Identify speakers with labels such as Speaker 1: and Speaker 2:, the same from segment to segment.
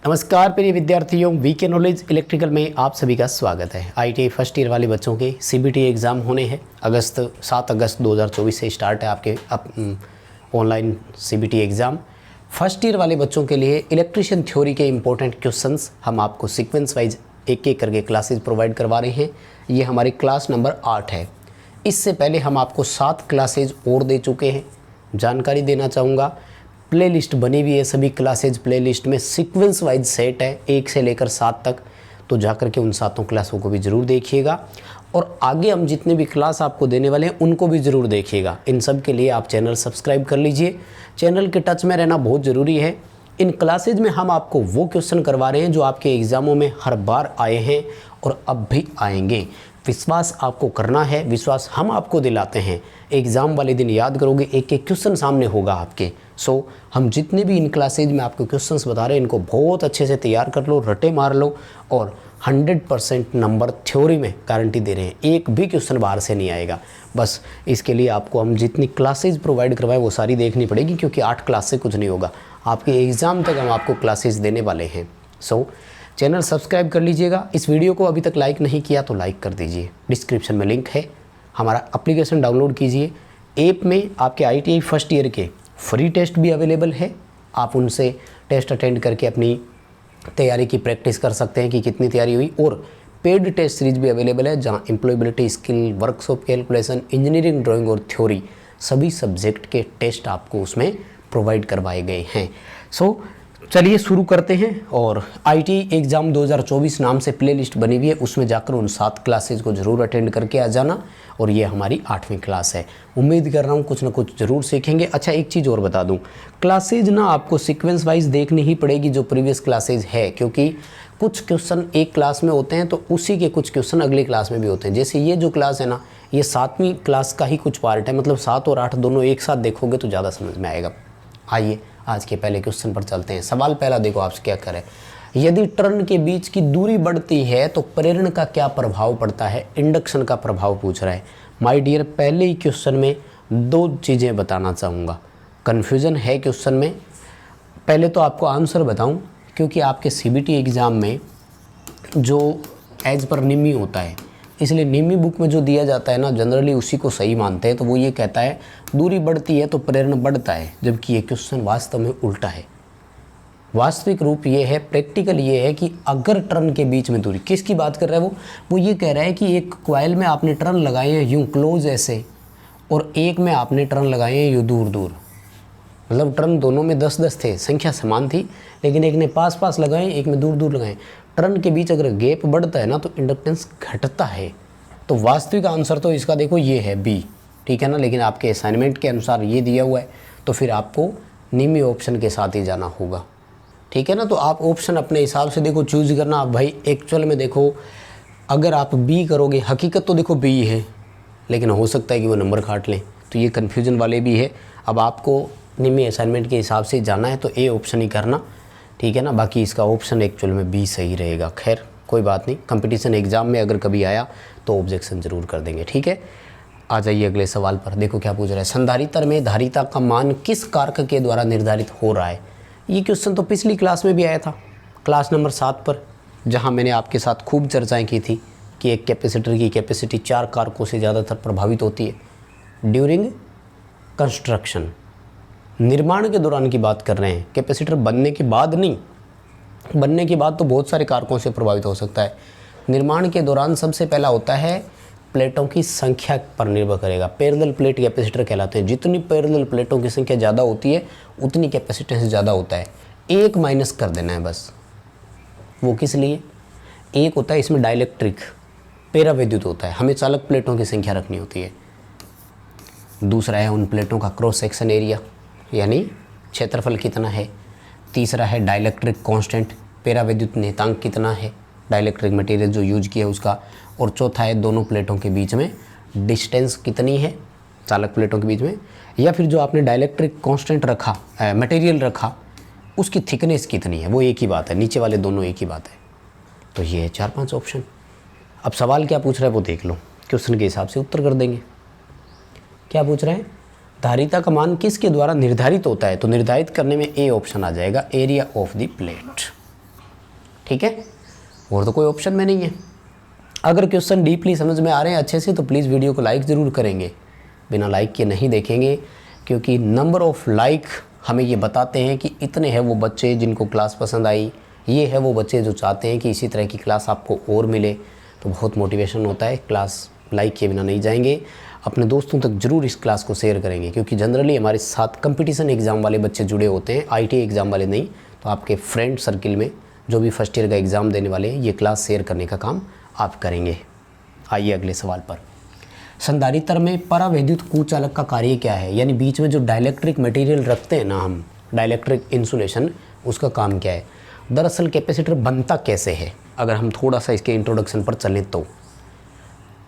Speaker 1: नमस्कार प्रिय विद्यार्थियों, वीके नॉलेज इलेक्ट्रिकल में आप सभी का स्वागत है। आईटीआई फर्स्ट ईयर वाले बच्चों के सीबीटी एग्ज़ाम होने हैं। 7 अगस्त 2024 से स्टार्ट है आपके online CBT exam. First year वाले बच्चों के लिए इलेक्ट्रिशियन थ्योरी के इंपॉर्टेंट क्वेश्चंस हम आपको सीक्वेंस वाइज एक एक करके क्लासेज प्रोवाइड करवा रहे हैं। ये हमारी क्लास नंबर 8 है। इससे पहले हम आपको 7 क्लासेज और दे चुके हैं। जानकारी देना चाहूँगा, प्ले लिस्ट बनी हुई है। सभी क्लासेज प्ले लिस्ट में सीक्वेंस वाइज सेट है 1 से लेकर 7 तक, तो जाकर के उन 7 क्लासों को भी ज़रूर देखिएगा। और आगे हम जितने भी क्लास आपको देने वाले हैं उनको भी ज़रूर देखिएगा। इन सब के लिए आप चैनल सब्सक्राइब कर लीजिए। चैनल के टच में रहना बहुत ज़रूरी है। इन क्लासेज में हम आपको वो क्वेश्चन करवा रहे हैं जो आपके एग्ज़ामों में हर बार आए हैं और अब भी आएंगे। विश्वास आपको करना है, विश्वास हम आपको दिलाते हैं। एग्ज़ाम वाले दिन याद करोगे, एक एक क्वेश्चन सामने होगा आपके। सो हम जितने भी इन क्लासेज में आपको क्वेश्चंस बता रहे हैं इनको बहुत अच्छे से तैयार कर लो, रटे मार लो और 100% नंबर थ्योरी में गारंटी दे रहे हैं। एक भी क्वेश्चन बाहर से नहीं आएगा। बस इसके लिए आपको हम जितनी क्लासेज प्रोवाइड करवाएं वो सारी देखनी पड़ेगी, क्योंकि 8 क्लास से कुछ नहीं होगा। आपके एग्ज़ाम तक हम आपको क्लासेज देने वाले हैं। सो चैनल सब्सक्राइब कर लीजिएगा। इस वीडियो को अभी तक लाइक नहीं किया तो लाइक कर दीजिए। डिस्क्रिप्शन में लिंक है, हमारा एप्लीकेशन डाउनलोड कीजिए। ऐप में आपके आईटीआई फर्स्ट ईयर के फ्री टेस्ट भी अवेलेबल है। आप उनसे टेस्ट अटेंड करके अपनी तैयारी की प्रैक्टिस कर सकते हैं कि कितनी तैयारी हुई। और पेड टेस्ट सीरीज भी अवेलेबल है, जहां employability skill, workshop calculation, engineering drawing और थ्योरी सभी सब्जेक्ट के टेस्ट आपको उसमें प्रोवाइड करवाए गए हैं। सो चलिए शुरू करते हैं। और आईटीआई एग्ज़ाम 2024 नाम से प्ले लिस्ट बनी हुई है, उसमें जाकर उन 7 क्लासेज को ज़रूर अटेंड करके आ जाना। और ये हमारी 8वीं क्लास है। उम्मीद कर रहा हूँ कुछ ना कुछ ज़रूर सीखेंगे। अच्छा, एक चीज़ और बता दूँ, क्लासेज ना आपको सीक्वेंस वाइज देखनी ही पड़ेगी जो प्रीवियस क्लासेज है, क्योंकि कुछ क्वेश्चन एक क्लास में होते हैं तो उसी के कुछ क्वेश्चन अगली क्लास में भी होते हैं। जैसे ये जो क्लास है ना, ये 7वीं क्लास का ही कुछ पार्ट है, मतलब 7 और 8 दोनों एक साथ देखोगे तो ज़्यादा समझ में आएगा। आइए आज के पहले क्वेश्चन पर चलते हैं। सवाल पहला देखो, आपसे क्या करें, यदि टर्न के बीच की दूरी बढ़ती है तो प्रेरण का क्या प्रभाव पड़ता है। इंडक्शन का प्रभाव पूछ रहा है। माय डियर, पहले ही क्वेश्चन में 2 चीज़ें बताना चाहूँगा। कन्फ्यूज़न है क्वेश्चन में। पहले तो आपको आंसर बताऊँ, क्योंकि आपके सीबीटी एग्ज़ाम में जो एज पर निमी होता है, इसलिए निमी बुक में जो दिया जाता है ना, जनरली उसी को सही मानते हैं। तो वो ये कहता है दूरी बढ़ती है तो प्रेरण बढ़ता है, जबकि ये क्वेश्चन वास्तव में उल्टा है। वास्तविक रूप ये है, प्रैक्टिकल ये है कि अगर टर्न के बीच में दूरी, किसकी बात कर रहा है वो ये कह रहा है कि एक कॉइल में आपने टर्न लगाए हैं यूँ क्लोज ऐसे, और एक में आपने टर्न लगाए हैं यूँ दूर दूर। मतलब टर्न दोनों में 10-10 थे, संख्या समान थी, लेकिन एक ने पास पास लगाए, एक में दूर दूर लगाए। टर्न के बीच अगर गैप बढ़ता है ना तो इंडक्टेंस घटता है। तो वास्तविक आंसर तो इसका देखो ये है बी, ठीक है ना। लेकिन आपके असाइनमेंट के अनुसार ये दिया हुआ है, तो फिर आपको निम्न ऑप्शन के साथ ही जाना होगा, ठीक है ना। तो आप ऑप्शन अपने हिसाब से देखो चूज करना। आप भाई एक्चुअल में देखो, अगर आप बी करोगे, हकीकत तो देखो बी है, लेकिन हो सकता है कि वो नंबर काट लें, तो ये कन्फ्यूजन वाले भी है। अब आपको निम्न असाइनमेंट के हिसाब से जाना है तो ए ऑप्शन ही करना, ठीक है ना। बाकी इसका ऑप्शन एक्चुअल में बी सही रहेगा। खैर कोई बात नहीं, कंपटीशन एग्ज़ाम में अगर कभी आया तो ऑब्जेक्शन ज़रूर कर देंगे, ठीक है। आ जाइए अगले सवाल पर। देखो क्या पूछ रहा है, संधारित्र में धारिता का मान किस कारक के द्वारा निर्धारित हो रहा है। ये क्वेश्चन तो पिछली क्लास में भी आया था, क्लास नंबर 7 पर, जहाँ मैंने आपके साथ खूब चर्चाएँ की थी कि एक कैपेसिटर की कैपेसिटी 4 कारकों से ज़्यादातर प्रभावित होती है। ड्यूरिंग कंस्ट्रक्शन, निर्माण के दौरान की बात कर रहे हैं, कैपेसिटर बनने के बाद नहीं। बनने के बाद तो बहुत सारे कारकों से प्रभावित हो सकता है। निर्माण के दौरान सबसे पहला होता है प्लेटों की संख्या पर निर्भर करेगा। पैरेलल प्लेट कैपेसिटर कहलाते हैं। जितनी पैरेलल प्लेटों की संख्या ज़्यादा होती है उतनी कैपेसिटेंस ज़्यादा होता है। एक माइनस कर देना है बस। वो किस लिए, एक होता है इसमें डाइलेक्ट्रिक, पेरा विद्युत होता है, हमें चालक प्लेटों की संख्या रखनी होती है। दूसरा है उन प्लेटों का क्रॉस सेक्शन एरिया, यानी क्षेत्रफल कितना है। तीसरा है डाइलेक्ट्रिक कांस्टेंट, पेरा विद्युत नियतांक कितना है, डाइलेक्ट्रिक मटेरियल जो यूज किया है उसका। और चौथा है दोनों प्लेटों के बीच में डिस्टेंस कितनी है, चालक प्लेटों के बीच में, या फिर जो आपने डाइलेक्ट्रिक कांस्टेंट रखा, मटेरियल रखा, उसकी थिकनेस कितनी है। वो एक ही बात है, नीचे वाले दोनों एक ही बात है। तो ये है 4-5 ऑप्शन। अब सवाल क्या पूछ रहा है वो देख लो, क्वेश्चन के हिसाब से उत्तर कर देंगे। क्या पूछ रहे हैं, धारिता का मान किसके द्वारा निर्धारित होता है। तो निर्धारित करने में ए ऑप्शन आ जाएगा, एरिया ऑफ द प्लेट। ठीक है, और तो कोई ऑप्शन में नहीं है। अगर क्वेश्चन डीपली समझ में आ रहे हैं अच्छे से तो प्लीज़ वीडियो को लाइक ज़रूर करेंगे, बिना लाइक के नहीं देखेंगे, क्योंकि नंबर ऑफ़ लाइक हमें ये बताते हैं कि इतने हैं वो बच्चे जिनको क्लास पसंद आई, ये है वो बच्चे जो चाहते हैं कि इसी तरह की क्लास आपको और मिले। तो बहुत मोटिवेशन होता है, क्लास लाइक किए बिना नहीं जाएंगे। अपने दोस्तों तक ज़रूर इस क्लास को शेयर करेंगे, क्योंकि जनरली हमारे साथ कंपटीशन एग्ज़ाम वाले बच्चे जुड़े होते हैं, IIT एग्ज़ाम वाले नहीं। तो आपके फ्रेंड सर्किल में जो भी फर्स्ट ईयर का एग्ज़ाम देने वाले हैं, ये क्लास शेयर करने का काम आप करेंगे। आइए अगले सवाल पर। संधारित्र में परावैद्युत कुचालक का कार्य क्या है? यानी बीच में जो डाइलेक्ट्रिक मटेरियल रखते हैं ना हम, डाइलेक्ट्रिक इंसुलेशन, उसका काम क्या है? दरअसल कैपेसिटर बनता कैसे है? अगर हम थोड़ा सा इसके इंट्रोडक्शन पर चलें तो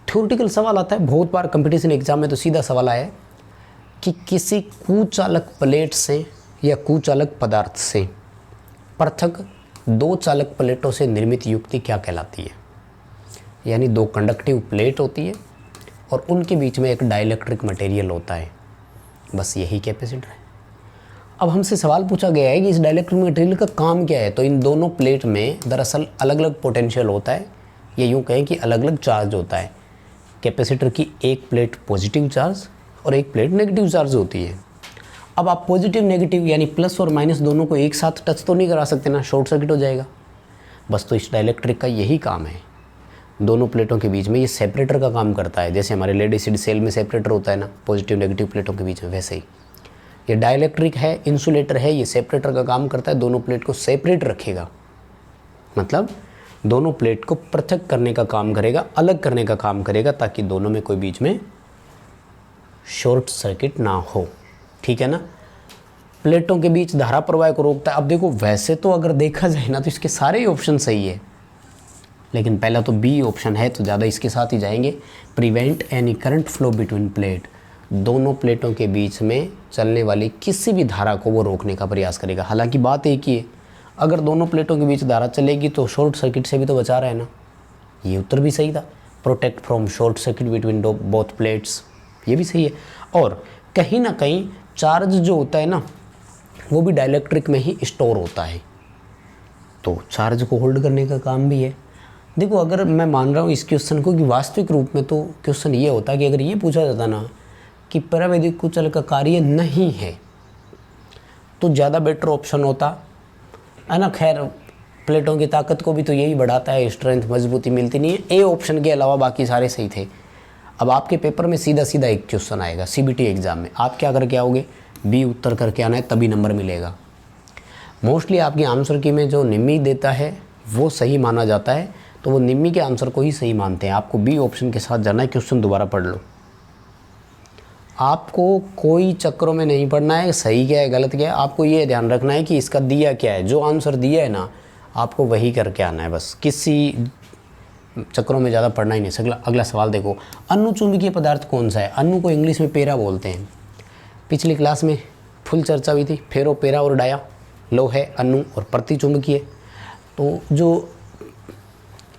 Speaker 1: थ्योरेटिकल सवाल आता है बहुत बार कंपटीशन एग्जाम में। तो सीधा सवाल आया कि किसी कुचालक प्लेट से या कुचालक पदार्थ से पृथक दो चालक प्लेटों से निर्मित युक्ति क्या कहलाती है? यानी दो कंडक्टिव प्लेट होती है और उनके बीच में एक डाइलेक्ट्रिक मटेरियल होता है, बस यही कैपेसिटर है। अब हमसे सवाल पूछा गया है कि इस डाइलेक्ट्रिक मटेरियल का काम क्या है? तो इन दोनों प्लेट में दरअसल अलग अलग पोटेंशियल होता है, या यूँ कहें कि अलग अलग चार्ज होता है। कैपेसिटर की एक प्लेट पॉजिटिव चार्ज और एक प्लेट नेगेटिव चार्ज होती है। अब आप पॉजिटिव नेगेटिव यानी प्लस और माइनस दोनों को एक साथ टच तो नहीं करा सकते ना, शॉर्ट सर्किट हो जाएगा। बस तो इस डाइलेक्ट्रिक का यही काम है, दोनों प्लेटों के बीच में ये सेपरेटर का काम करता है। जैसे हमारे लेड एसिड सेल में सेपरेटर होता है ना, पॉजिटिव नेगेटिव प्लेटों के बीच में, वैसे ही ये डाइलेक्ट्रिक है, इंसुलेटर है, ये सेपरेटर का काम करता है। दोनों प्लेट को सेपरेट रखेगा, मतलब दोनों प्लेट को पृथक करने का काम करेगा, अलग करने का काम करेगा, ताकि दोनों में कोई बीच में शॉर्ट सर्किट ना हो। ठीक है ना। प्लेटों के बीच धारा प्रवाह को रोकता है। अब देखो वैसे तो अगर देखा जाए ना तो इसके सारे ही ऑप्शन सही है, लेकिन पहला तो बी ऑप्शन है तो ज़्यादा इसके साथ ही जाएंगे। Prevent any current flow between plate, दोनों प्लेटों के बीच में चलने वाली किसी भी धारा को वो रोकने का प्रयास करेगा। हालांकि बात एक ही है, अगर दोनों प्लेटों के बीच धारा चलेगी तो शॉर्ट सर्किट से भी तो बचा रहा है ना। ये उत्तर भी सही था, protect from short circuit between both plates, ये भी सही है। और कहीं ना कहीं चार्ज जो होता है ना वो भी डाइलेक्ट्रिक में ही स्टोर होता है, तो चार्ज को होल्ड करने का काम भी है। देखो अगर मैं मान रहा हूँ इस क्वेश्चन को कि वास्तविक रूप में तो क्वेश्चन ये होता कि अगर ये पूछा जाता ना कि परावैद्युत कुचालक का कार्य नहीं है तो ज़्यादा बेटर ऑप्शन होता है ना। खैर प्लेटों की ताकत को भी तो यही बढ़ाता है, स्ट्रेंथ मजबूती मिलती नहीं है। ए ऑप्शन के अलावा बाकी सारे सही थे। अब आपके पेपर में सीधा सीधा एक क्वेश्चन आएगा CBT एग्ज़ाम में, आप क्या करके आओगे? बी उत्तर करके आना है, तभी नंबर मिलेगा। मोस्टली आपकी आंसर की में जो निम्मी देता है वो सही माना जाता है, तो वो निम्मी के आंसर को ही सही मानते हैं। आपको बी ऑप्शन के साथ जाना है। क्वेश्चन दोबारा पढ़ लो, आपको कोई चक्रों में नहीं पढ़ना है सही क्या है गलत क्या है। आपको ये ध्यान रखना है कि इसका दिया क्या है, जो आंसर दिया है ना आपको वही करके आना है, बस किसी चक्रों में ज़्यादा पढ़ना ही नहीं। अगला सवाल देखो, अनुचुंबकीय पदार्थ कौन सा है? अनु को इंग्लिश में पेरा बोलते हैं। पिछली क्लास में फुल चर्चा हुई थी, फेरो, पेरा और डाया। लो है अनु और प्रतिचुंबकीय। तो जो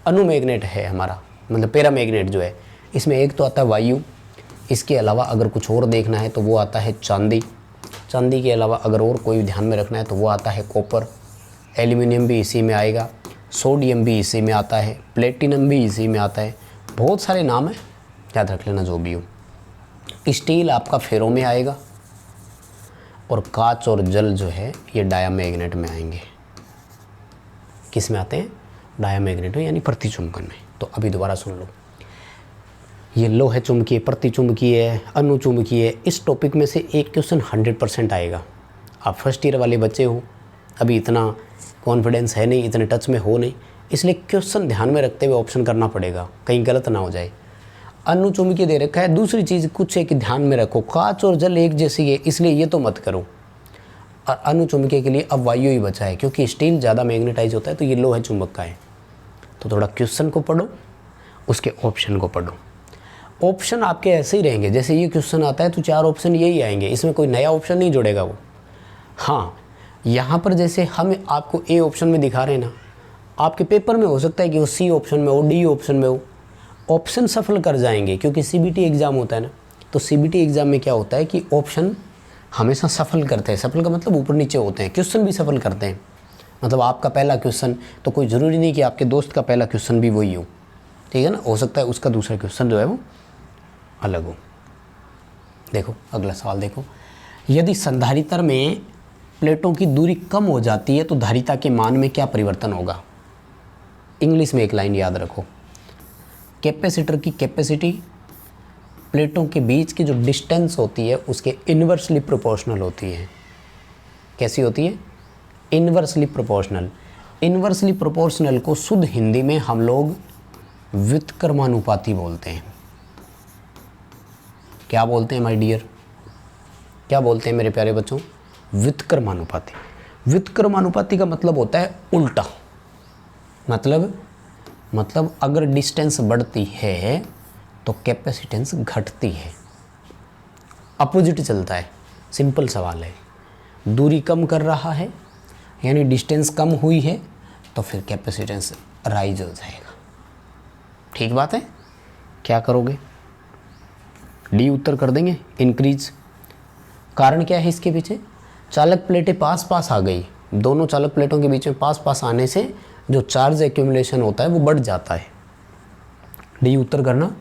Speaker 1: अनु मैग्नेट है हमारा, मतलब पेरा मैग्नेट जो है, इसमें एक तो आता है वायु, इसके अलावा अगर कुछ और देखना है तो वो आता है चांदी। चांदी के अलावा अगर और कोई ध्यान में रखना है तो वो आता है कॉपर। एल्यूमिनियम भी इसी में आएगा, सोडियम भी इसी में आता है, प्लेटिनम भी इसी में आता है। बहुत सारे नाम है, याद रख लेना जो भी हो। स्टील आपका फेरो में आएगा और कांच और जल जो है ये डायामैग्नेट में आएंगे। किस में आते हैं? डायामैग्नेट में, यानी प्रतिचुंबकन में। तो अभी दोबारा सुन लो, ये लोह चुंबकीय, प्रतिचुंबकीय, अनुचुंबकीय, इस टॉपिक में से एक क्वेश्चन 100% आएगा। आप फर्स्ट ईयर वाले बच्चे हो, अभी इतना कॉन्फिडेंस है नहीं, इतने टच में हो नहीं, इसलिए क्वेश्चन ध्यान में रखते हुए ऑप्शन करना पड़ेगा, कहीं गलत ना हो जाए। अनुचुंबकीय दे रखा है। दूसरी चीज़ कुछ है कि ध्यान में रखो, कांच और जल एक जैसी है, इसलिए ये तो मत करो। और अनुचुंबकीय के लिए अब वायु ही बचा है, क्योंकि स्टील ज़्यादा मैग्नेटाइज होता है, तो ये लोह चुंबक का है। तो थोड़ा क्वेश्चन को पढ़ो, उसके ऑप्शन को पढ़ो। ऑप्शन आपके ऐसे ही रहेंगे, जैसे ये क्वेश्चन आता है तो 4 ऑप्शन यही आएंगे, इसमें कोई नया ऑप्शन नहीं जुड़ेगा वो। हाँ, यहाँ पर जैसे हम आपको ए ऑप्शन में दिखा रहे हैं ना, आपके पेपर में हो सकता है कि वो सी ऑप्शन में हो, डी ऑप्शन में हो। ऑप्शन सफल कर जाएंगे, क्योंकि CBT एग्ज़ाम होता है ना, तो CBT एग्ज़ाम में क्या होता है कि ऑप्शन हमेशा सफल करते हैं। सफल का मतलब ऊपर नीचे होते हैं, क्वेश्चन भी सफल करते हैं। मतलब आपका पहला क्वेश्चन तो कोई ज़रूरी नहीं कि आपके दोस्त का पहला क्वेश्चन भी वही हो, ठीक है ना, हो सकता है उसका दूसरा क्वेश्चन जो है वो अलग हो। देखो अगला सवाल देखो, यदि संधारित्र में प्लेटों की दूरी कम हो जाती है तो धारिता के मान में क्या परिवर्तन होगा। इंग्लिश में एक लाइन याद रखो, कैपेसिटर की कैपेसिटी प्लेटों के बीच की जो डिस्टेंस होती है उसके इन्वर्सली प्रोपोर्शनल होती है। कैसी होती है? Inversely proportional. इन्वर्सली प्रोपोर्शनल को शुद्ध हिंदी में हम लोग व्युत्क्रमानुपाती बोलते हैं। क्या बोलते हैं माय डियर, क्या बोलते हैं मेरे प्यारे बच्चों? व्युत्क्रमानुपाती। व्युत्क्रमानुपाती का मतलब होता है उल्टा, मतलब अगर डिस्टेंस बढ़ती है तो कैपेसिटेंस घटती है, अपोजिट चलता है। सिंपल सवाल है, दूरी कम कर रहा है यानी डिस्टेंस कम हुई है तो फिर कैपेसिटेंस राइज हो जाएगा। ठीक बात है, क्या करोगे? डी उत्तर कर देंगे, इंक्रीज। कारण क्या है इसके पीछे? चालक प्लेटें पास पास आ गई, दोनों चालक प्लेटों के बीच में पास पास आने से जो चार्ज एक्यूमुलेशन होता है वो बढ़ जाता है। डी उत्तर करना,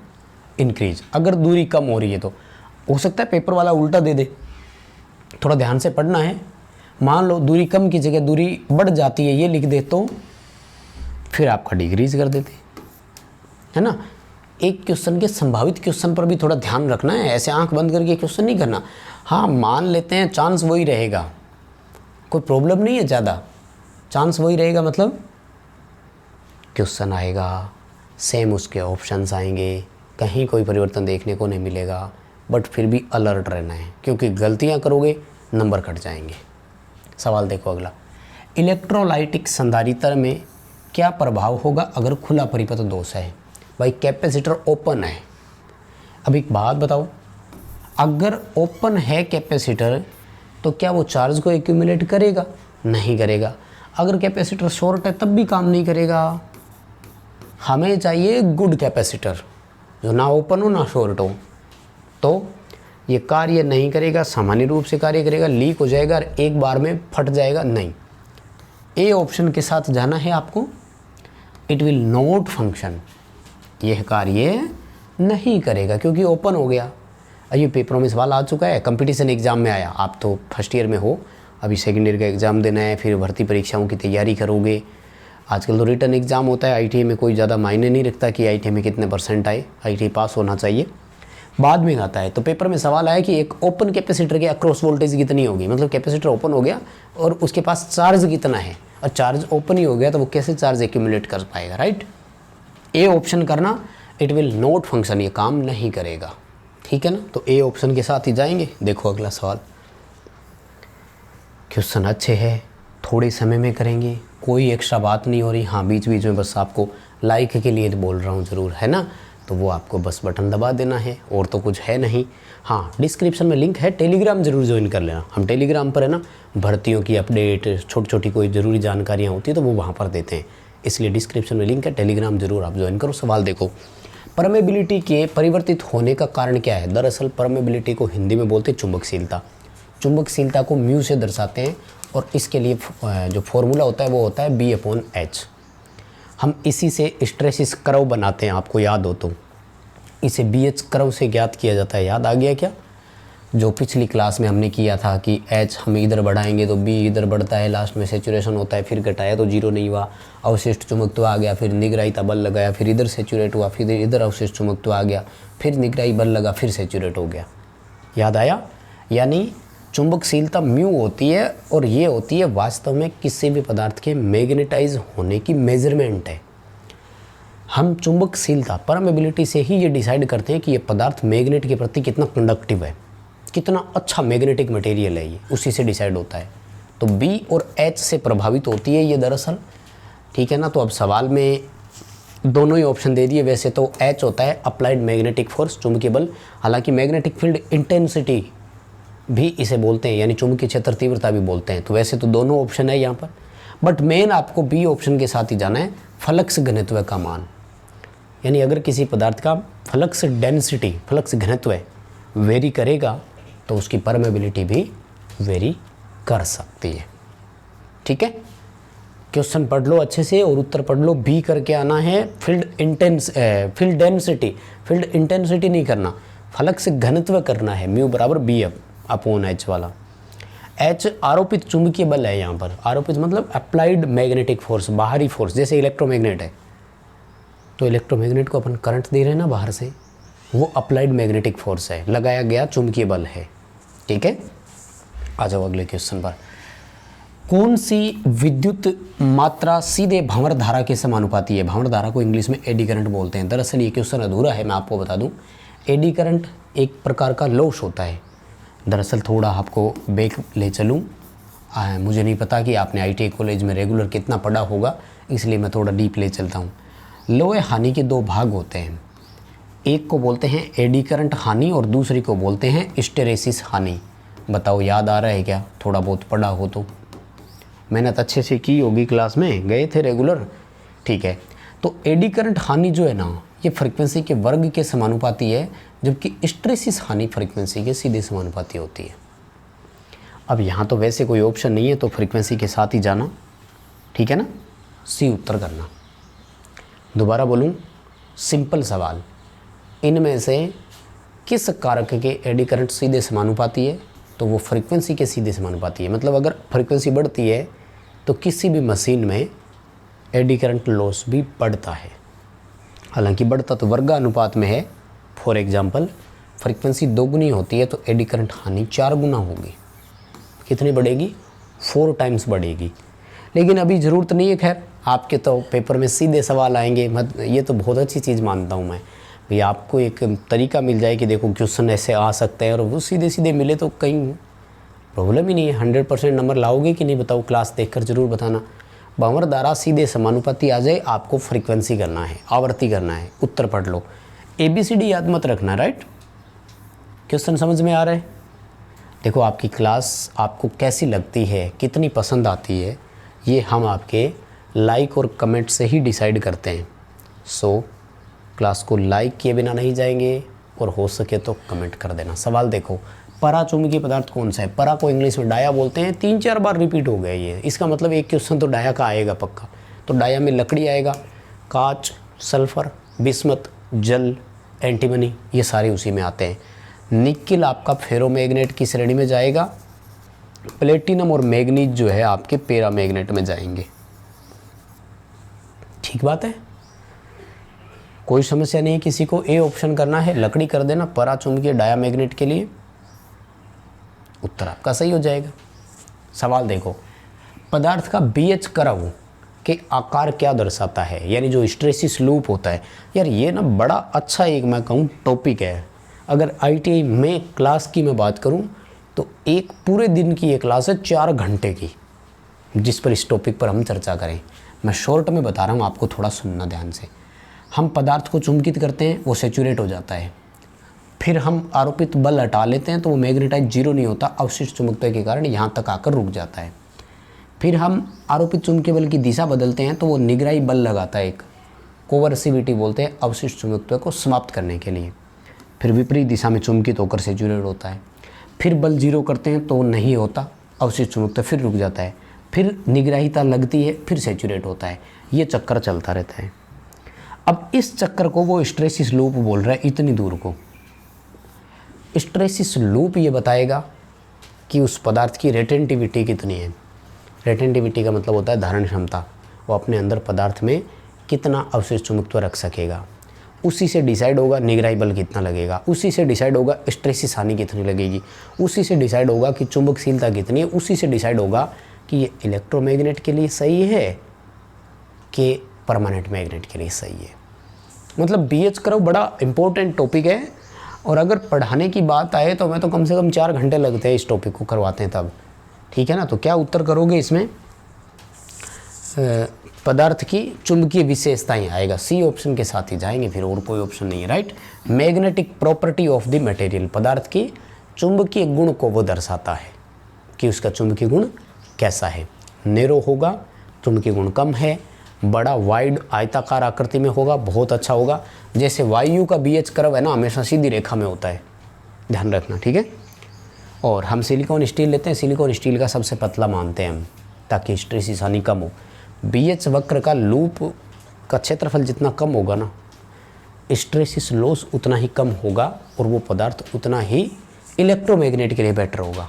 Speaker 1: इंक्रीज। अगर दूरी कम हो रही है तो हो सकता है पेपर वाला उल्टा दे दे, थोड़ा ध्यान से पढ़ना है। मान लो दूरी कम की जगह दूरी बढ़ जाती है ये लिख दे तो फिर आपका डिक्रीज कर देते, है ना। एक क्वेश्चन के संभावित क्वेश्चन पर भी थोड़ा ध्यान रखना है, ऐसे आंख बंद करके क्वेश्चन नहीं करना। हाँ मान लेते हैं चांस वही रहेगा, कोई प्रॉब्लम नहीं है ज़्यादा, चांस वही रहेगा मतलब क्वेश्चन आएगा सेम, उसके ऑप्शंस आएंगे, कहीं कोई परिवर्तन देखने को नहीं मिलेगा, बट फिर भी अलर्ट रहना है क्योंकि गलतियाँ करोगे नंबर कट जाएंगे। सवाल देखो अगला, इलेक्ट्रोलाइटिक संधारित्र में क्या प्रभाव होगा अगर खुला परिपथ दोष है। भाई कैपेसिटर ओपन है। अब एक बात बताओ, अगर ओपन है कैपेसिटर तो क्या वो चार्ज को एक्यूमुलेट करेगा? नहीं करेगा। अगर कैपेसिटर शॉर्ट है तब भी काम नहीं करेगा। हमें चाहिए गुड कैपेसिटर जो ना ओपन हो ना शॉर्ट हो, तो ये कार्य नहीं करेगा, सामान्य रूप से कार्य करेगा, लीक हो जाएगा और एक बार में फट जाएगा नहीं। ए ऑप्शन के साथ जाना है आपको, इट विल नॉट फंक्शन, यह कार्य नहीं करेगा क्योंकि ओपन हो गया। ये पेपरों में सवाल आ चुका है, कंपटीशन एग्ज़ाम में आया। आप तो फर्स्ट ईयर में हो, अभी सेकेंड ईयर का एग्ज़ाम देना है, फिर भर्ती परीक्षाओं की तैयारी करोगे। आजकल तो रिटर्न एग्ज़ाम होता है, आईटीआई में कोई ज़्यादा मायने नहीं रखता कि आईटीआई में कितने परसेंट आए, आईटीआई पास होना चाहिए, बाद में आता है। तो पेपर में सवाल आया कि एक ओपन कैपेसिटर के अक्रॉस वोल्टेज कितनी होगी, मतलब कैपेसिटर ओपन हो गया और उसके पास चार्ज कितना है, और चार्ज ओपन ही हो गया तो वो कैसे चार्ज एक्यूमुलेट कर पाएगा, राइट। ए ऑप्शन करना, इट विल नॉट फंक्शन, ये काम नहीं करेगा, ठीक है ना। तो ए ऑप्शन के साथ ही जाएंगे। देखो अगला सवाल, क्वेश्चन अच्छे हैं, थोड़े समय में करेंगे, कोई एक्स्ट्रा बात नहीं हो रही। हाँ बीच बीच में बस आपको लाइक के लिए बोल रहा हूँ ज़रूर, है ना, तो वो आपको बस बटन दबा देना है और तो कुछ है नहीं। हाँ डिस्क्रिप्शन में लिंक है, टेलीग्राम ज़रूर ज्वाइन कर लेना। हम टेलीग्राम पर है ना भर्तियों की अपडेट, छोटी छोटी कोई ज़रूरी जानकारियाँ होती है तो वो वहाँ पर देते हैं, इसलिए डिस्क्रिप्शन में लिंक है, टेलीग्राम ज़रूर आप ज्वाइन करो। सवाल देखो, परमेबिलिटी के परिवर्तित होने का कारण क्या है। दरअसल परमेबिलिटी को हिंदी में बोलते हैं चुंबकशीलता। चुंबकशीलता को म्यू से दर्शाते हैं और इसके लिए जो फॉर्मूला होता है वो होता है B/H। हम इसी से स्ट्रेसिस कर्व बनाते हैं, आपको याद हो तो इसे BH कर्व से ज्ञात किया जाता है। याद आ गया क्या? जो पिछली क्लास में हमने किया था कि H हम इधर बढ़ाएंगे तो B इधर बढ़ता है, लास्ट में सेचुरेशन होता है, फिर घटाया तो जीरो नहीं हुआ, अवशिष्ट चुंबकत्व आ गया, फिर निगरायिता बल लगाया, फिर इधर सेचुरेट हुआ, फिर इधर अवशिष्ट चुंबकत्व आ गया, फिर निगराई बल लगा, फिर सेचुरेट हो गया। याद आया? यानी चुंबकशीलता म्यू होती है और ये होती है वास्तव में किसी भी पदार्थ के मैग्नेटाइज होने की मेजरमेंट है। हम चुंबकशीलता परमेबिलिटी से ही ये डिसाइड करते हैं कि ये पदार्थ मैग्नेट के प्रति कितना कंडक्टिव है, कितना अच्छा मैग्नेटिक मटेरियल है, ये उसी से डिसाइड होता है। तो B और H से प्रभावित होती है ये दरअसल, ठीक है ना। तो अब सवाल में दोनों ही ऑप्शन दे दिए। वैसे तो H होता है अप्लाइड मैग्नेटिक फोर्स, चुंबकीय बल, हालांकि मैग्नेटिक फील्ड इंटेंसिटी भी इसे बोलते हैं, यानी चुंबकीय क्षेत्र तीव्रता भी बोलते हैं। तो वैसे तो दोनों ऑप्शन है यहाँ पर, बट मेन आपको B ऑप्शन के साथ ही जाना है, फ्लक्स घनत्व का मान। यानी अगर किसी पदार्थ का फ्लक्स डेंसिटी, फ्लक्स घनत्व वेरी करेगा तो उसकी परमेबिलिटी भी वेरी कर सकती है, ठीक है। क्वेश्चन पढ़ लो अच्छे से और उत्तर पढ़ लो। बी करके आना है फील्ड इंटेंसिटी नहीं करना, फलक से घनत्व करना है। म्यू बराबर बी अपॉन एच वाला। एच आरोपित चुंबकीय बल है। यहाँ पर आरोपित मतलब अप्लाइड मैग्नेटिक फोर्स, बाहरी फोर्स। जैसे इलेक्ट्रोमैग्नेट है तो इलेक्ट्रोमैग्नेट को अपन करंट दे रहे हैं ना बाहर से, वो अप्लाइड मैग्नेटिक फोर्स है, लगाया गया चुंबकीय बल है। ठीक है, आ जाओ अगले क्वेश्चन पर। कौन सी विद्युत मात्रा सीधे भंवर धारा के समानुपाती है? भंवर धारा को इंग्लिश में एडी करंट बोलते हैं। दरअसल ये क्वेश्चन अधूरा है, मैं आपको बता दूं। एडी करंट एक प्रकार का लॉस होता है। दरअसल थोड़ा आपको बैक ले चलूँ, मुझे नहीं पता कि आपने ITI कॉलेज में रेगुलर कितना पढ़ा होगा, इसलिए मैं थोड़ा डीप ले चलता हूँ। लोहे हानि के दो भाग होते हैं, एक को बोलते हैं एडी करंट हानि और दूसरी को बोलते हैं हिस्टेरेसिस हानि। बताओ याद आ रहा है क्या? थोड़ा बहुत पढ़ा हो तो, मेहनत अच्छे से की होगी, क्लास में गए थे रेगुलर। ठीक है, तो एडी करंट हानि जो है ना, ये फ्रीक्वेंसी के वर्ग के समानुपाती है, जबकि हिस्टेरेसिस हानि फ्रीक्वेंसी के सीधे समानुपाती होती है। अब यहाँ तो वैसे कोई ऑप्शन नहीं है, तो फ्रीक्वेंसी के साथ ही जाना। ठीक है ना, सी उत्तर करना। दोबारा बोलूँ, सिंपल सवाल, इनमें से किस कारक के एडी करंट सीधे समानुपाती है? तो वो फ्रीक्वेंसी के सीधे समानुपाती है। मतलब अगर फ्रीक्वेंसी बढ़ती है तो किसी भी मशीन में एडी करंट लॉस भी बढ़ता है। हालांकि बढ़ता तो वर्गानुपात में है। फॉर एग्जांपल, फ्रीक्वेंसी 2 गुनी होती है तो एडी करंट हानि 4 गुना होगी। कितनी बढ़ेगी? 4 टाइम्स बढ़ेगी। लेकिन अभी ज़रूरत नहीं है, खैर आपके तो पेपर में सीधे सवाल आएंगे। ये तो बहुत अच्छी चीज़ मानता हूँ मैं भाई, आपको एक तरीका मिल जाए कि देखो क्वेश्चन ऐसे आ सकते हैं और वो सीधे सीधे मिले तो कहीं प्रॉब्लम ही नहीं है। 100% नंबर लाओगे कि नहीं बताओ? क्लास देखकर ज़रूर बताना। भंवर धारा सीधे समानुपाती आ जाए, आपको फ्रीक्वेंसी करना है, आवर्ती करना है। उत्तर पढ़ लो, ABCD याद मत रखना। राइट, क्वेश्चन समझ में आ रहा है? देखो आपकी क्लास आपको कैसी लगती है, कितनी पसंद आती है, ये हम आपके लाइक और कमेंट से ही डिसाइड करते हैं। सो क्लास को लाइक किए बिना नहीं जाएंगे और हो सके तो कमेंट कर देना। सवाल देखो, पराचुंबकीय पदार्थ कौन सा है? परा को इंग्लिश में डाया बोलते हैं। 3-4 बार रिपीट हो गया ये, इसका मतलब एक क्वेश्चन तो डाया का आएगा पक्का। तो डाया में लकड़ी आएगा, कांच, सल्फर, बिस्मत, जल, एंटीमनी, ये सारे उसी में आते हैं। निकिल आपका फेरोमैग्नेट की श्रेणी में जाएगा। प्लेटिनम और मैग्नीज जो है आपके पैरामैग्नेट में जाएंगे। ठीक बात है, कोई समस्या नहीं है। किसी को ए ऑप्शन करना है, लकड़ी कर देना पराचुंबकीय डायामैग्नेट के लिए, उत्तर आपका सही हो जाएगा। सवाल देखो, पदार्थ का BH कर्व के आकार क्या दर्शाता है? यानी जो हिस्टेरेसिस लूप होता है। यार ये ना बड़ा अच्छा एक मैं कहूँ टॉपिक है। अगर ITI में क्लास की मैं बात करूँ तो एक पूरे दिन की ये क्लास है 4 घंटे की, जिस पर इस टॉपिक पर हम चर्चा करें। मैं शॉर्ट में बता रहा हूँ, आपको थोड़ा सुनना ध्यान से। हम पदार्थ को चुंबकित करते हैं, वो सैचुरेट हो जाता है। फिर हम आरोपित बल हटा लेते हैं तो वो मैग्नेटाइज जीरो नहीं होता, अवशिष्ट चुंबकत्व के कारण यहाँ तक आकर रुक जाता है। फिर हम आरोपित चुंबकीय बल की दिशा बदलते हैं तो वो निगराई बल लगाता है, एक कोवर्सिविटी बोलते हैं, अवशिष्ट चुंबकत्व को समाप्त करने के लिए। फिर विपरीत दिशा में चुंबकित होकर सैचुरेट होता है। फिर बल जीरो करते हैं तो नहीं होता, अवशिष्ट चुंबकत्व फिर रुक जाता है। फिर निगराहिता लगती है, फिर सैचुरेट होता है। ये चक्कर चलता रहता है। अब इस चक्कर को वो हिस्टेरेसिस लूप बोल रहा है, इतनी दूर को। हिस्टेरेसिस लूप ये बताएगा कि उस पदार्थ की रेटेंटिविटी कितनी है। रेटेंटिविटी का मतलब होता है धारण क्षमता, वो अपने अंदर पदार्थ में कितना अवशिष्ट चुंबकत्व रख सकेगा। उसी से डिसाइड होगा निगराई बल कितना लगेगा, उसी से डिसाइड होगा हिस्टेरेसिस हानि कितनी लगेगी, उसी से डिसाइड होगा कि चुंबकशीलता कितनी है, उसी से डिसाइड होगा कि ये इलेक्ट्रोमैग्नेट के लिए सही है कि परमानेंट मैग्नेट के लिए सही है। मतलब BH कर्व बड़ा इंपॉर्टेंट टॉपिक है, और अगर पढ़ाने की बात आए तो मैं तो कम से कम 4 घंटे लगते हैं इस टॉपिक को करवाते हैं तब। ठीक है ना, तो क्या उत्तर करोगे इसमें? पदार्थ की चुंबकीय विशेषताएं आएगा, सी ऑप्शन के साथ ही जाएंगे, फिर और कोई ऑप्शन नहीं है। Right, magnetic property of the material, पदार्थ की चुंबकीय गुण को वो दर्शाता है कि उसका चुंबकीय गुण कैसा है। नैरो होगा, चुंबकीय गुण कम है, बड़ा वाइड आयताकार आकृति में होगा, बहुत अच्छा होगा। जैसे वायु का BH कर्व है ना, हमेशा सीधी रेखा में होता है, ध्यान रखना। ठीक है, और हम सिलिकॉन स्टील लेते हैं, सिलिकॉन स्टील का सबसे पतला मानते हैं हम, ताकि हिस्टेरेसिस हानि कम हो। BH वक्र का लूप का क्षेत्रफल जितना कम होगा ना, हिस्टैरिसीस लॉस उतना ही कम होगा और वो पदार्थ उतना ही इलेक्ट्रोमैग्नेट के लिए बेटर होगा।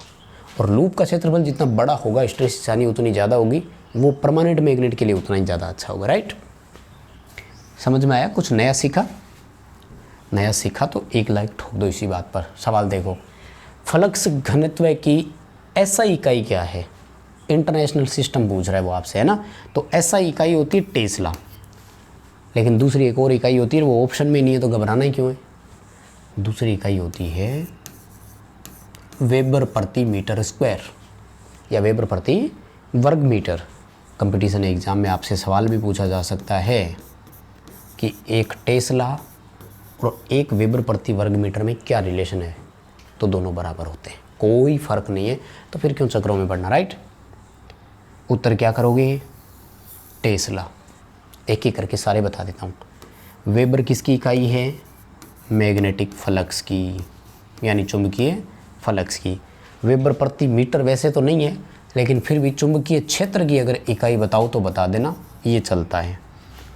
Speaker 1: और लूप का क्षेत्रफल जितना बड़ा होगा, हिस्टैरिसीस यानी उतनी ज़्यादा होगी, वो परमानेंट मैग्नेट के लिए उतना ही ज़्यादा अच्छा होगा। राइट, समझ में आया? कुछ नया सीखा? नया सीखा तो एक लाइक ठोक दो इसी बात पर। सवाल देखो, फ्लक्स घनत्व की SI इकाई क्या है? इंटरनेशनल सिस्टम पूछ रहा है वो आपसे, है ना। तो SI इकाई होती है टेस्ला, लेकिन दूसरी एक और इकाई होती है, वो ऑप्शन में नहीं है तो घबराना ही क्यों है। दूसरी इकाई होती है वेबर प्रति मीटर स्क्वायर या वेबर प्रति वर्ग मीटर। कंपटीशन एग्जाम में आपसे सवाल भी पूछा जा सकता है कि एक टेस्ला और एक वेबर प्रति वर्ग मीटर में क्या रिलेशन है, तो दोनों बराबर होते हैं, कोई फ़र्क नहीं है, तो फिर क्यों चक्रों में पड़ना। राइट, उत्तर क्या करोगे? टेस्ला। एक एक करके सारे बता देता हूँ। वेबर किसकी इकाई है? मैग्नेटिक फ्लक्स की, यानी चुंबकीय फ्लक्स की। वेबर प्रति मीटर वैसे तो नहीं है, लेकिन फिर भी चुंबकीय क्षेत्र की अगर इकाई बताओ तो बता देना, ये चलता है।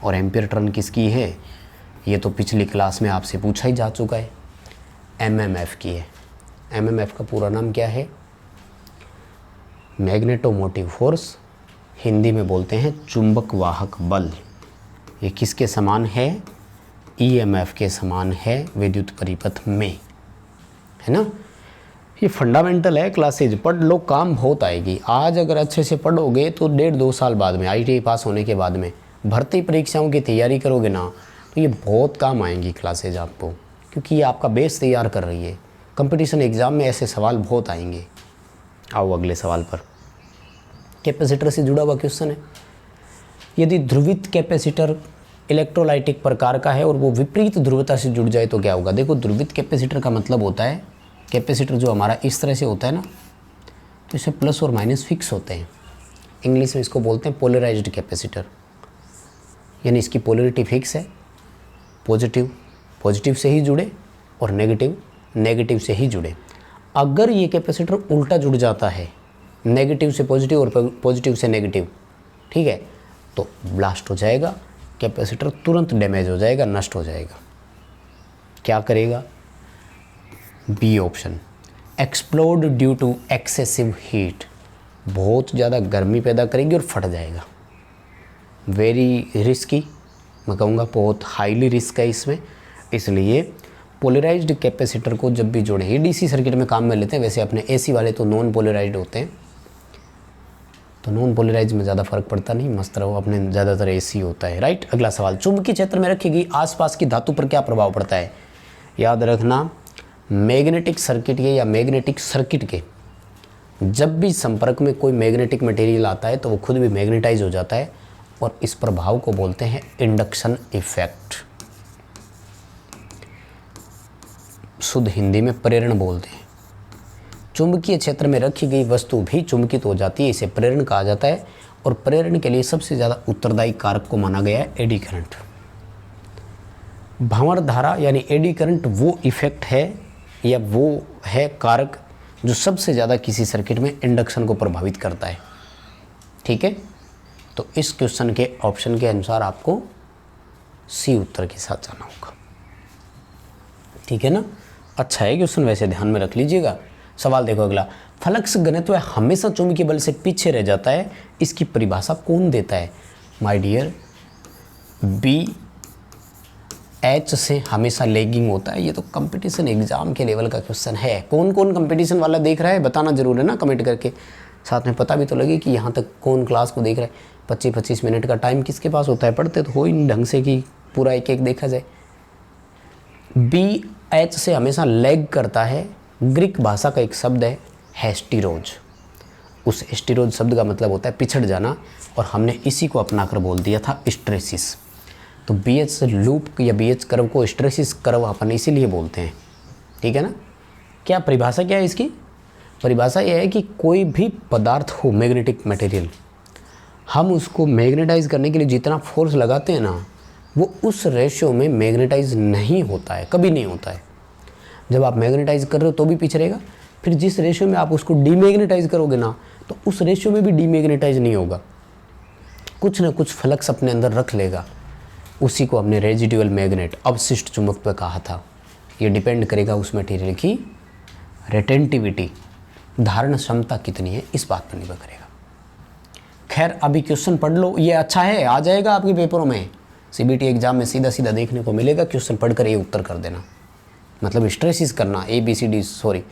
Speaker 1: और एम्पीयर टर्न किसकी है? ये तो पिछली क्लास में आपसे पूछा ही जा चुका है, MMF की है। MMF का पूरा नाम क्या है? मैग्नेटोमोटिव फोर्स, हिंदी में बोलते हैं चुंबक वाहक बल। ये किसके समान है? EMF के समान है विद्युत परिपथ में, है ना। ये फंडामेंटल है, क्लासेज पढ़ लो, काम बहुत आएगी। आज अगर अच्छे से पढ़ोगे तो 1.5-2 साल बाद में, ITI पास होने के बाद में भर्ती परीक्षाओं की तैयारी करोगे ना, तो ये बहुत काम आएंगी क्लासेज आपको, क्योंकि ये आपका बेस तैयार कर रही है। कंपटीशन एग्ज़ाम में ऐसे सवाल बहुत आएंगे। आओ अगले सवाल पर। कैपेसिटर से जुड़ा हुआ क्वेश्चन है। यदि ध्रुवित कैपेसिटर इलेक्ट्रोलाइटिक प्रकार का है और वो विपरीत ध्रुवता से जुड़ जाए तो क्या होगा? देखो, ध्रुवित कैपेसिटर का मतलब होता है, कैपेसिटर जो हमारा इस तरह से होता है ना, तो इसमें प्लस और माइनस फिक्स होते हैं। इंग्लिश में इसको बोलते हैं पोलराइज्ड कैपेसिटर, यानी इसकी पोलरिटी फिक्स है। पॉजिटिव से ही जुड़े और नेगेटिव से ही जुड़े। अगर ये कैपेसिटर उल्टा जुड़ जाता है, नेगेटिव से पॉजिटिव और पॉजिटिव से नेगेटिव, ठीक है, तो ब्लास्ट हो जाएगा, कैपेसिटर तुरंत डैमेज हो जाएगा, नष्ट हो जाएगा। क्या करेगा? B option, explode due to excessive heat, बहुत ज़्यादा गर्मी पैदा करेगी और फट जाएगा। वेरी रिस्की, मैं कहूँगा बहुत हाईली रिस्क है इसमें। इसलिए पोलराइज्ड कैपेसिटर को जब भी जोड़ें, ये DC सर्किट में काम में लेते हैं। वैसे अपने AC वाले तो नॉन पोलराइज्ड होते हैं, तो नॉन पोलराइज में ज़्यादा फर्क पड़ता नहीं, मस्त रहो, अपने ज़्यादातर AC होता है। राइट, अगला सवाल, चुंबकीय क्षेत्र में रखी गई आसपास की धातु पर क्या प्रभाव पड़ता है? याद रखना, मैग्नेटिक सर्किट के या मैग्नेटिक सर्किट के जब भी संपर्क में कोई मैग्नेटिक मटेरियल आता है तो वो खुद भी मैग्नेटाइज हो जाता है, और इस प्रभाव को बोलते हैं इंडक्शन इफेक्ट। शुद्ध हिंदी में प्रेरण बोलते हैं। चुंबकीय क्षेत्र में रखी गई वस्तु भी चुंबकित हो जाती है, इसे प्रेरण कहा जाता है। और प्रेरण के लिए सबसे ज़्यादा उत्तरदायी कारक को माना गया है एडी करंट। भंवर धारा यानी एडी करंट वो इफेक्ट है या वो है कारक जो सबसे ज़्यादा किसी सर्किट में इंडक्शन को प्रभावित करता है। ठीक है, तो इस क्वेश्चन के ऑप्शन के अनुसार आपको सी उत्तर के साथ जाना होगा। ठीक है ना, अच्छा है क्वेश्चन, वैसे ध्यान में रख लीजिएगा। सवाल देखो अगला, फ्लक्स घनत्व हमेशा चुंबकीय बल से पीछे रह जाता है, इसकी परिभाषा कौन देता है? माय डियर, बी एच से हमेशा लेगिंग होता है। ये तो कंपटीशन एग्जाम के लेवल का क्वेश्चन है। कौन कौन कंपटीशन वाला देख रहा है बताना जरूर है ना, कमेंट करके, साथ में पता भी तो लगे कि यहाँ तक कौन क्लास को देख रहा है। 25-25 मिनट का टाइम किसके पास होता है, पढ़ते तो हो ही ढंग से कि पूरा एक एक देखा जाए। बी एच से हमेशा लैग करता है, ग्रीक भाषा का एक शब्द है हेस्टिरोज। उस हेस्टिरोज शब्द का मतलब होता है पिछड़ जाना, और हमने इसी को अपनाकर बोल दिया था स्ट्रेसिस। तो BH लूप या BH कर्व को स्ट्रेसिस कर्व अपन इसीलिए बोलते हैं। ठीक है ना। क्या परिभाषा क्या है इसकी? परिभाषा यह है कि कोई भी पदार्थ हो, मैग्नेटिक मटेरियल, हम उसको मैग्नेटाइज करने के लिए जितना फोर्स लगाते हैं ना, वो उस रेशियो में मैग्नेटाइज नहीं होता है, कभी नहीं होता है। जब आप मैग्नेटाइज कर रहे हो तो भी पीछे रहेगा, फिर जिस रेशियो में आप उसको डीमैग्नेटाइज करोगे ना, तो उस रेशियो में भी डीमैग्नेटाइज नहीं होगा। कुछ न कुछ फ्लक्स अपने अंदर रख लेगा, उसी को हमने रेजिडुअल मैग्नेट, अवशिष्ट चुंबकत्व कहा था। ये डिपेंड करेगा उस मटेरियल की रिटेंटिविटी, धारण क्षमता कितनी है, इस बात पर निर्भर करेगा। खैर अभी क्वेश्चन पढ़ लो, ये अच्छा है, आ जाएगा आपके पेपरों में, सीबीटी एग्जाम में सीधा सीधा देखने को मिलेगा। क्वेश्चन पढ़कर ये उत्तर कर देना, मतलब स्ट्रेसिस करना ABCD, सॉरी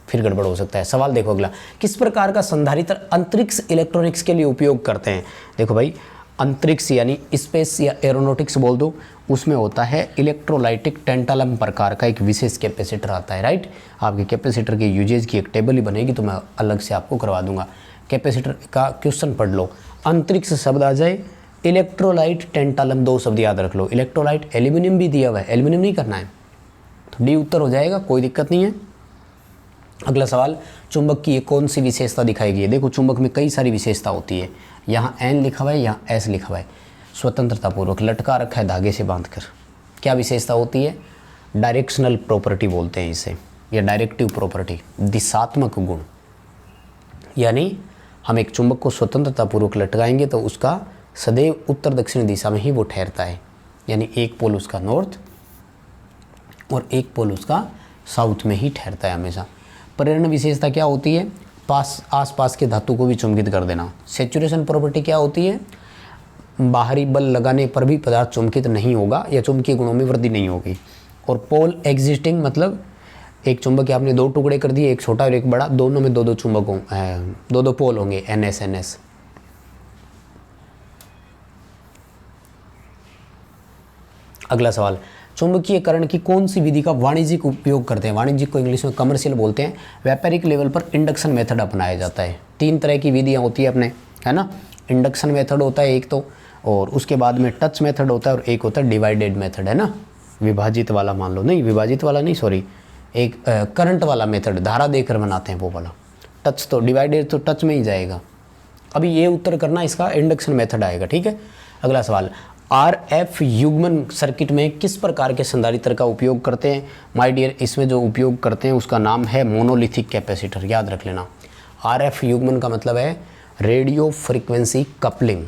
Speaker 1: फिर गड़बड़ हो सकता है। सवाल देखो अगला, किस प्रकार का संधारित्र अंतरिक्ष इलेक्ट्रॉनिक्स के लिए उपयोग करते हैं। देखो भाई, अंतरिक्ष यानी स्पेस या एरोनॉटिक्स बोल दो, उसमें होता है इलेक्ट्रोलाइटिक टेंटालम प्रकार का एक विशेष कैपेसिटर आता है, राइट। आपके कैपेसिटर के यूजेज की एक टेबल ही बनेगी, तो मैं अलग से आपको करवा दूंगा। कैपेसिटर का क्वेश्चन पढ़ लो, अंतरिक्ष शब्द आ जाए, इलेक्ट्रोलाइट टेंटालम, 2 शब्द याद रख लो। इलेक्ट्रोलाइट एल्यूमिनियम भी दिया हुआ है, एल्यूमिनियम नहीं करना है, तो डी उत्तर हो जाएगा, कोई दिक्कत नहीं है। अगला सवाल, चुंबक की ये कौन सी विशेषता दिखाई गई है। देखो चुंबक में कई सारी विशेषता होती है, यहाँ N लिखा हुआ है, यहाँ S लिखा हुआ है, स्वतंत्रतापूर्वक लटका रखा है धागे से बांधकर। क्या विशेषता होती है, डायरेक्शनल प्रॉपर्टी बोलते हैं इसे, या डायरेक्टिव प्रॉपर्टी, दिशात्मक गुण। यानी हम एक चुंबक को स्वतंत्रतापूर्वक लटकाएंगे तो उसका सदैव उत्तर दक्षिण दिशा में ही वो ठहरता है, यानी एक पोल उसका नॉर्थ और एक पोल उसका साउथ में ही ठहरता है हमेशा। प्रेरण विशेषता क्या होती है, आसपास के धातु को भी चुंबकित कर देना। सेचुरेशन प्रॉपर्टी क्या होती है, बाहरी बल लगाने पर भी पदार्थ चुंबकित नहीं होगा या चुंबकीय गुणों में वृद्धि नहीं होगी। और पोल एग्जिस्टिंग, मतलब एक चुंबक के आपने 2 टुकड़े कर दिए, एक छोटा और एक बड़ा, दोनों में 2-2 चुंबक होंगे, 2-2 पोल होंगे, NS। अगला सवाल, चुंबकीयकरण की कौन सी विधि का वाणिज्यिक उपयोग करते हैं। वाणिज्यिक को इंग्लिश में कमर्शियल बोलते हैं। व्यापारिक लेवल पर इंडक्शन मेथड अपनाया जाता है। 3 तरह की विधियां होती है अपने, है ना। इंडक्शन मेथड होता है एक तो, और उसके बाद में टच मेथड होता है, और एक होता है डिवाइडेड मेथड, है ना, विभाजित वाला मान लो, नहीं विभाजित वाला नहीं, सॉरी, एक करंट वाला मेथड, धारा देकर बनाते हैं वो वाला। टच तो डिवाइडेड तो टच में ही जाएगा। अभी ये उत्तर करना, इसका इंडक्शन मेथड आएगा, ठीक है। अगला सवाल, RF युग्मन सर्किट में किस प्रकार के संधारित्र का उपयोग करते हैं। माय डियर, इसमें जो उपयोग करते हैं उसका नाम है मोनोलिथिक कैपेसिटर, याद रख लेना। RF युग्मन का मतलब है रेडियो फ्रीक्वेंसी कपलिंग।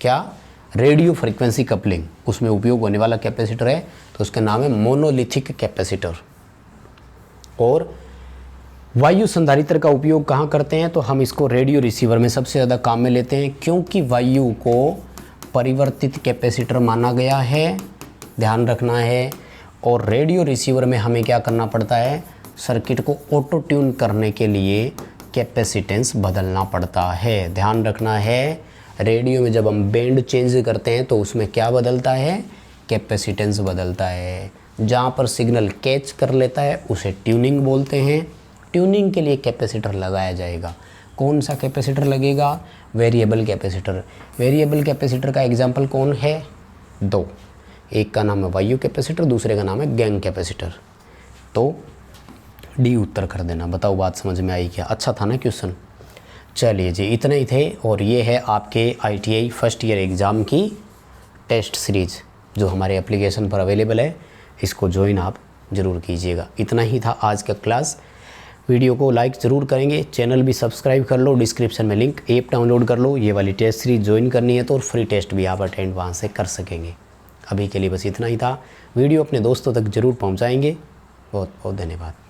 Speaker 1: क्या, रेडियो फ्रीक्वेंसी कपलिंग, उसमें उपयोग होने वाला कैपेसिटर है, तो उसका नाम है मोनोलिथिक कैपेसिटर। और वायु संधारित्र का उपयोग कहाँ करते हैं, तो हम इसको रेडियो रिसीवर में सबसे ज़्यादा काम में लेते हैं, क्योंकि वायु को परिवर्तित कैपेसिटर माना गया है, ध्यान रखना है। और रेडियो रिसीवर में हमें क्या करना पड़ता है, सर्किट को ऑटो ट्यून करने के लिए कैपेसिटेंस बदलना पड़ता है, ध्यान रखना है। रेडियो में जब हम बैंड चेंज करते हैं तो उसमें क्या बदलता है, कैपेसिटेंस बदलता है। जहाँ पर सिग्नल कैच कर लेता है उसे ट्यूनिंग बोलते हैं। ट्यूनिंग के लिए कैपेसिटर लगाया जाएगा। कौन सा कैपेसिटर लगेगा, वेरिएबल कैपेसिटर। वेरिएबल कैपेसिटर का एग्जाम्पल कौन है, 2, एक का नाम है वायु कैपेसिटर, दूसरे का नाम है गैंग कैपेसिटर। तो डी उत्तर कर देना। बताओ बात समझ में आई क्या, अच्छा था ना क्वेश्चन। चलिए जी, इतने ही थे। और ये है आपके ITI फर्स्ट ईयर एग्ज़ाम की टेस्ट सीरीज़ जो हमारे एप्लीकेशन पर अवेलेबल है, इसको ज्वाइन आप ज़रूर कीजिएगा। इतना ही था आज का क्लास। वीडियो को लाइक ज़रूर करेंगे, चैनल भी सब्सक्राइब कर लो, डिस्क्रिप्शन में लिंक, ऐप डाउनलोड कर लो। ये वाली टेस्ट सीरीज ज्वाइन करनी है तो, और फ्री टेस्ट भी आप अटेंड वहाँ से कर सकेंगे। अभी के लिए बस इतना ही था। वीडियो अपने दोस्तों तक ज़रूर पहुँचाएँगे। बहुत बहुत धन्यवाद।